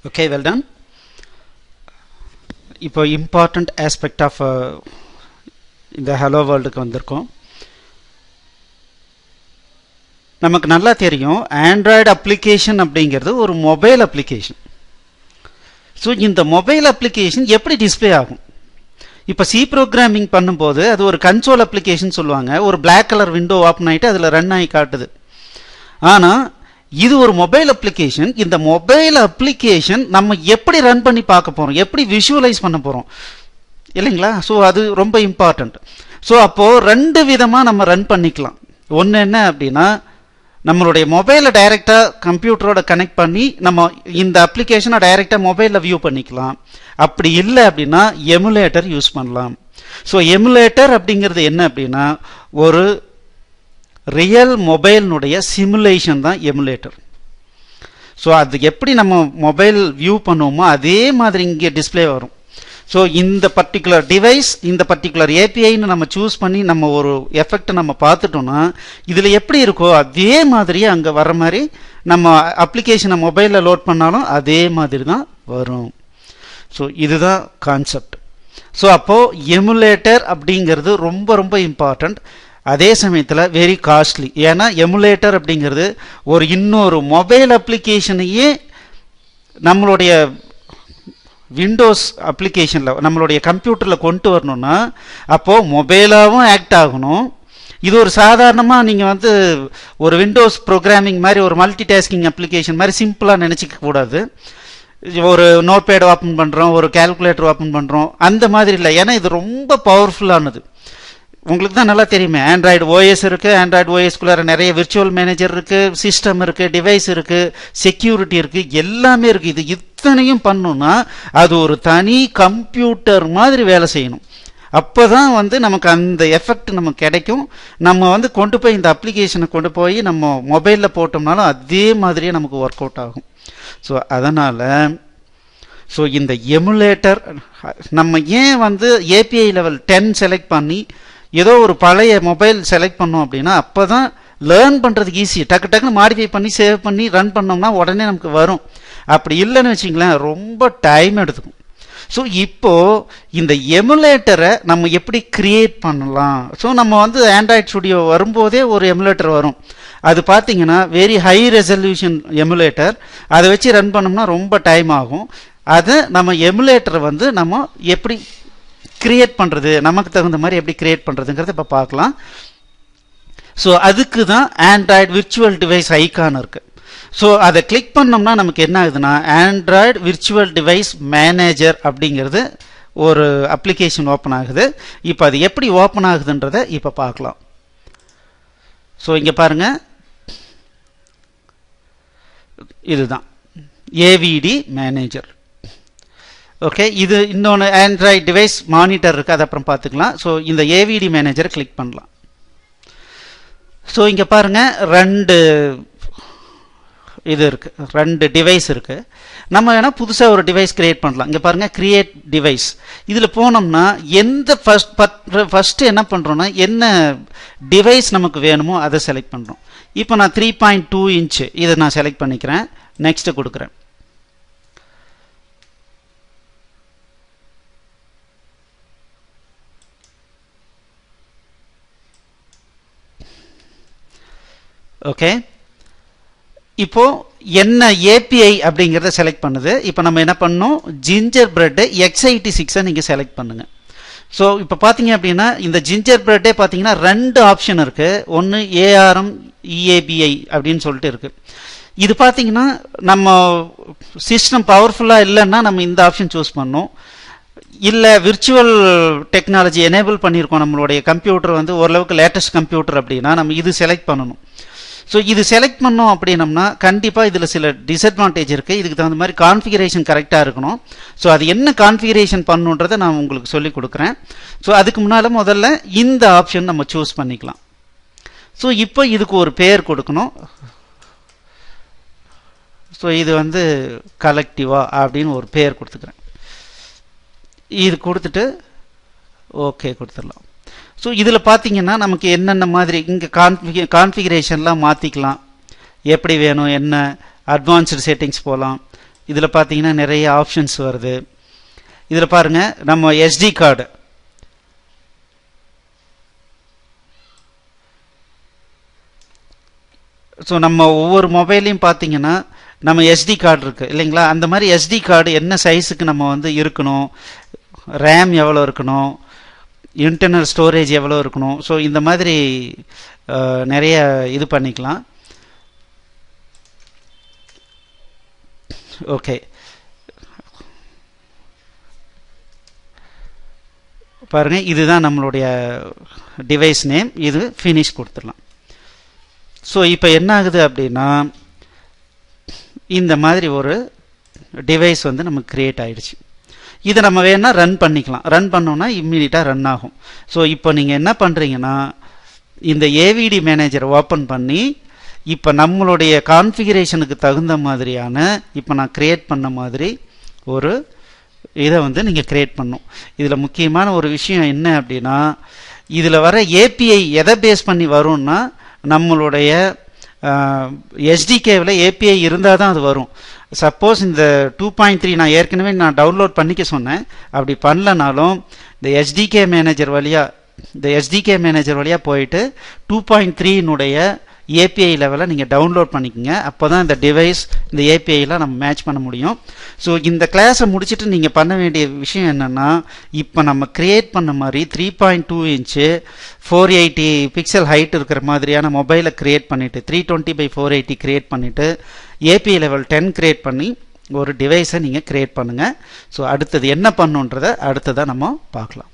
Okay, well done. இப்போ important aspect of இந்த hello worldக்கு வந்திருக்கோம். நமக்கு நல்லா தெரியும் ஆண்ட்ராய்டு அப்ளிகேஷன் அப்படிங்கிறது ஒரு மொபைல் அப்ளிகேஷன். ஸோ இந்த மொபைல் அப்ளிகேஷன் எப்படி டிஸ்பிளே ஆகும்? இப்போ சி ப்ரோக்ராமிங் பண்ணும்போது அது ஒரு கன்சோல் அப்ளிகேஷன் சொல்லுவாங்க. ஒரு பிளாக் கலர் விண்டோ ஓப்பன் ஆகிட்டு அதில் ரன் ஆகி காட்டுது. ஆனால் இது ஒரு மொபைல் அப்ளிகேஷன். இந்த மொபைல் அப்ளிகேஷன் நம்ம எப்படி ரன் பண்ணி பார்க்க போகிறோம், எப்படி விஷுவலைஸ் பண்ண போகிறோம் இல்லைங்களா? ஸோ அது ரொம்ப இம்பார்ட்டண்ட். ஸோ அப்போது ரெண்டு விதமாக நம்ம ரன் பண்ணிக்கலாம். ஒன்று என்ன அப்படின்னா, நம்மளுடைய மொபைலை டைரெக்டாக கம்ப்யூட்டரோட கனெக்ட் பண்ணி நம்ம இந்த அப்ளிகேஷனை டைரெக்டாக மொபைலில் வியூ பண்ணிக்கலாம். அப்படி இல்லை அப்படின்னா எமுலேட்டர் யூஸ் பண்ணலாம். ஸோ எமுலேட்டர் அப்படிங்கிறது என்ன அப்படின்னா, ஒரு ரியல் மொபைலினுடைய சிமுலேஷன் தான் எமுலேட்டர். ஸோ அது எப்படி நம்ம மொபைல் வியூ பண்ணுவோமோ அதே மாதிரி இங்கே டிஸ்பிளே வரும். ஸோ இந்த பர்டிகுலர் டிவைஸ், இந்த பர்டிகுலர் ஏபிஐன்னு நம்ம சூஸ் பண்ணி நம்ம ஒரு எஃபெக்டை நம்ம பார்த்துட்டோம்னா இதில் எப்படி இருக்கோ அதே மாதிரியே அங்கே வர மாதிரி நம்ம அப்ளிகேஷனை மொபைலில் லோட் பண்ணாலும் அதே மாதிரி தான் வரும். ஸோ இதுதான் கான்செப்ட். ஸோ அப்போது எமுலேட்டர் அப்படிங்கிறது ரொம்ப ரொம்ப இம்பார்ட்டண்ட். அதே சமயத்தில் வெரி காஸ்ட்லி. ஏன்னா எமுலேட்டர் அப்படிங்கிறது ஒரு இன்னொரு மொபைல் அப்ளிகேஷனையே நம்மளுடைய விண்டோஸ் அப்ளிகேஷனில் நம்மளுடைய கம்ப்யூட்டரில் கொண்டு வரணும்னா அப்போது மொபைலாகவும் ஆக்ட் ஆகணும். இது ஒரு சாதாரணமாக நீங்கள் ஒரு விண்டோஸ் ப்ரோக்ராமிங் மாதிரி ஒரு மல்டி டாஸ்கிங் அப்ளிகேஷன் மாதிரி சிம்பிளாக நினச்சிக்க கூடாது. ஒரு நோட் பேட் ஓப்பன் பண்ணுறோம், ஒரு கால்குலேட்டர் ஓப்பன் பண்ணுறோம், அந்த மாதிரி இல்லை. ஏன்னா இது ரொம்ப பவர்ஃபுல்லானது. உங்களுக்கு தான் நல்லா தெரியுமே, ஆண்ட்ராய்டு ஓஎஸ் இருக்குது. ஆண்ட்ராய்டு ஓஎஸ்குள்ளார நிறைய விர்ச்சுவல் மேனேஜர் இருக்குது, சிஸ்டம் இருக்குது, டிவைஸ் இருக்குது, செக்யூரிட்டி இருக்குது, எல்லாமே இருக்குது. இது இத்தனையும் பண்ணணும்னா அது ஒரு தனி கம்ப்யூட்டர் மாதிரி வேலை செய்யணும். அப்போ தான் நமக்கு அந்த எஃபெக்ட் நமக்கு கிடைக்கும். நம்ம கொண்டு போய் இந்த அப்ளிகேஷனை கொண்டு போய் நம்ம மொபைலில் போட்டோம்னாலும் அதே மாதிரியே நமக்கு ஒர்க் அவுட் ஆகும். ஸோ அதனால் இந்த எமுலேட்டர் நம்ம ஏன் ஏபிஐ லெவல் 10 செலக்ட் பண்ணி ஏதோ ஒரு பழைய மொபைல் செலக்ட் பண்ணோம் அப்படின்னா அப்போ தான் லேர்ன் பண்ணுறதுக்கு ஈஸி. டக்கு டக்குன்னு மாடிஃபை பண்ணி சேவ் பண்ணி ரன் பண்ணோம்னா உடனே நமக்கு வரும். அப்படி இல்லைன்னு வச்சிங்களேன் ரொம்ப டைம் எடுத்துக்கும். ஸோ இப்போது இந்த எமுலேட்டரை நம்ம எப்படி கிரியேட் பண்ணலாம்? ஸோ நம்ம ஆண்ட்ராய்ட் ஸ்டுடியோ வரும்போதே ஒரு எமுலேட்டர் வரும். அது பார்த்தீங்கன்னா வெரி ஹை ரெசல்யூஷன் எமுலேட்டர். அதை வச்சு ரன் பண்ணோம்னா ரொம்ப டைம் ஆகும். அதை நம்ம எமுலேட்டரை நம்ம எப்படி கிரியேட் பண்ணுறது, நமக்கு தகுந்த மாதிரி எப்படி கிரியேட் பண்ணுறதுங்கிறத இப்போ பார்க்கலாம். ஸோ அதுக்கு தான் ஆண்ட்ராய்டு விர்ச்சுவல் டிவைஸ் ஐக்கான் இருக்குது. ஸோ அதை கிளிக் பண்ணோம்னா நமக்கு என்ன ஆகுதுன்னா ஆண்ட்ராய்டு விர்ச்சுவல் டிவைஸ் மேனேஜர் அப்படிங்கிறது ஒரு அப்ளிகேஷன் ஓப்பன் ஆகுது. இப்போ அது எப்படி ஓப்பன் ஆகுதுன்றதை இப்போ பார்க்கலாம். ஸோ இங்கே பாருங்கள், இதுதான் ஏவிடி மேனேஜர். ஓகே, இது இன்னொன்று ஆண்ட்ராய்டு டிவைஸ் மானிட்டர் இருக்குது, அது அப்புறம் பார்த்துக்கலாம். ஸோ இந்த ஏவிடி மேனேஜரை கிளிக் பண்ணலாம். ஸோ இங்கே பாருங்கள், ரெண்டு இது இருக்குது, ரெண்டு டிவைஸ் இருக்குது. நம்ம வேணால் புதுசாக ஒரு டிவைஸ் கிரியேட் பண்ணலாம். இங்கே பாருங்கள், கிரியேட் டிவைஸ். இதில் போனோம்னா எந்த ஃபஸ்ட்டு என்ன பண்ணுறோன்னா என்ன டிவைஸ் நமக்கு வேணுமோ அதை செலக்ட் பண்ணுறோம். இப்போ நான் 3.2 இன்ச்சு இதை நான் செலக்ட் பண்ணிக்கிறேன். நெக்ஸ்ட்டு கொடுக்குறேன். ஓகே, இப்போ என்ன ஏபிஐ அப்படிங்கிறத செலக்ட் பண்ணுது. இப்போ நம்ம என்ன பண்ணோம், ஜிஞ்சர் பிரெட்டு x86 நீங்கள் செலக்ட் பண்ணுங்கள். ஸோ இப்போ பார்த்தீங்க அப்படின்னா இந்த ஜிஞ்சர் பிரெட்டே பார்த்தீங்கன்னா ரெண்டு ஆப்ஷன் இருக்குது. ஒன்று ARM EABI அப்படின்னு சொல்லிட்டு இருக்குது. இது பார்த்தீங்கன்னா நம்ம சிஸ்டம் பவர்ஃபுல்லாக இல்லைன்னா நம்ம இந்த ஆப்ஷன் சூஸ் பண்ணோம். இல்லை விர்ச்சுவல் டெக்னாலஜி எனேபிள் பண்ணியிருக்கோம், நம்மளுடைய கம்ப்யூட்டர் ஓரளவுக்கு லேட்டஸ்ட் கம்ப்யூட்டர் அப்படின்னா நம்ம இது செலக்ட் பண்ணணும். ஸோ இது செலக்ட் பண்ணோம் அப்படின்னம்னா கண்டிப்பாக இதில் சில டிஸ்அட்வான்டேஜ் இருக்குது. இதுக்கு தகுந்த மாதிரி கான்ஃபிகரேஷன் கரெக்டாக இருக்கணும். ஸோ அது என்ன கான்ஃபிகரேஷன் பண்ணணுன்றதை நான் உங்களுக்கு சொல்லிக் கொடுக்குறேன். ஸோ அதுக்கு முன்னால் முதல்ல இந்த ஆப்ஷன் நம்ம சூஸ் பண்ணிக்கலாம். ஸோ இப்போ இதுக்கு ஒரு பேர் கொடுக்கணும். ஸோ இது கலெக்டிவா அப்படின்னு ஒரு பேர் கொடுத்துக்கிறேன். இது கொடுத்துட்டு ஓகே கொடுத்துடலாம். ஸோ இதில் பார்த்தீங்கன்னா நமக்கு என்னென்ன மாதிரி இங்கே கான்ஃபிகரேஷன்லாம் மாற்றிக்கலாம். எப்படி வேணும், என்ன அட்வான்ஸ்டு செட்டிங்ஸ் போகலாம். இதில் பார்த்தீங்கன்னா நிறைய ஆப்ஷன்ஸ் வருது. இதில் பாருங்க, நம்ம SD கார்டு ஸோ நம்ம ஒவ்வொரு மொபைலையும் பார்த்தீங்கன்னா நம்ம SD கார்டு இருக்குது இல்லைங்களா? அந்த மாதிரி SD கார்டு என்ன சைஸுக்கு நம்ம வந்து இருக்கணும், ரேம் எவ்வளோ இருக்கணும், இன்டர்னல் ஸ்டோரேஜ் எவ்வளோ இருக்கணும், ஸோ இந்த மாதிரி நிறைய இது பண்ணிக்கலாம். ஓகே, பாருங்க, இதுதான் நம்மளுடைய டிவைஸ் நேம். இது ஃபினிஷ் கொடுத்துடலாம். ஸோ இப்போ என்ன ஆகுது அப்படின்னா, இந்த மாதிரி ஒரு டிவைஸ் வந்து நமக்கு கிரியேட் ஆகிடுச்சு. இதை நம்ம வேணா ரன் பண்ணிக்கலாம். ரன் பண்ணோன்னா இம்மீடியட்டாக ரன் ஆகும். ஸோ இப்போ நீங்கள் என்ன பண்ணுறீங்கன்னா, இந்த AVD மேனேஜரை ஓப்பன் பண்ணி இப்போ நம்மளுடைய கான்ஃபிகரேஷனுக்கு தகுந்த மாதிரியான, இப்போ நான் கிரியேட் பண்ண மாதிரி ஒரு இதை வந்து நீங்கள் கிரியேட் பண்ணும். இதில் முக்கியமான ஒரு விஷயம் என்ன அப்படின்னா, இதில் வர API எதை பேஸ் பண்ணி வரும்னா, நம்மளுடைய SDKவில் API இருந்தால் தான் அது வரும். சப்போஸ் இந்த 2.3 நான் ஏற்கனவே டவுன்லோட் பண்ணிக்க சொன்னேன், அப்படி பண்ணலனாலும் இந்த SDK மேனேஜர் வழியாக போயிட்டு 2.3னுடைய API லெவலை நீங்கள் டவுன்லோட் பண்ணிக்கோங்க. அப்போ தான் இந்த டிவைஸ் இந்த APIலாம் நம்ம மேட்ச் பண்ண முடியும். ஸோ இந்த கிளாஸை முடிச்சுட்டு நீங்கள் பண்ண வேண்டிய விஷயம் என்னென்னா, இப்போ நம்ம கிரியேட் பண்ண மாதிரி 3.2 இன்ச்சு 480 பிக்சல் ஹைட் இருக்கிற மாதிரியான மொபைலை கிரியேட் பண்ணிவிட்டு 320x480 கிரியேட் பண்ணிவிட்டு API லெவல் 10 கிரியேட் பண்ணி ஒரு டிவைஸை நீங்கள் கிரியேட் பண்ணுங்கள். ஸோ அடுத்தது என்ன பண்ணுன்றதை அடுத்ததாக நம்ம பார்க்கலாம்.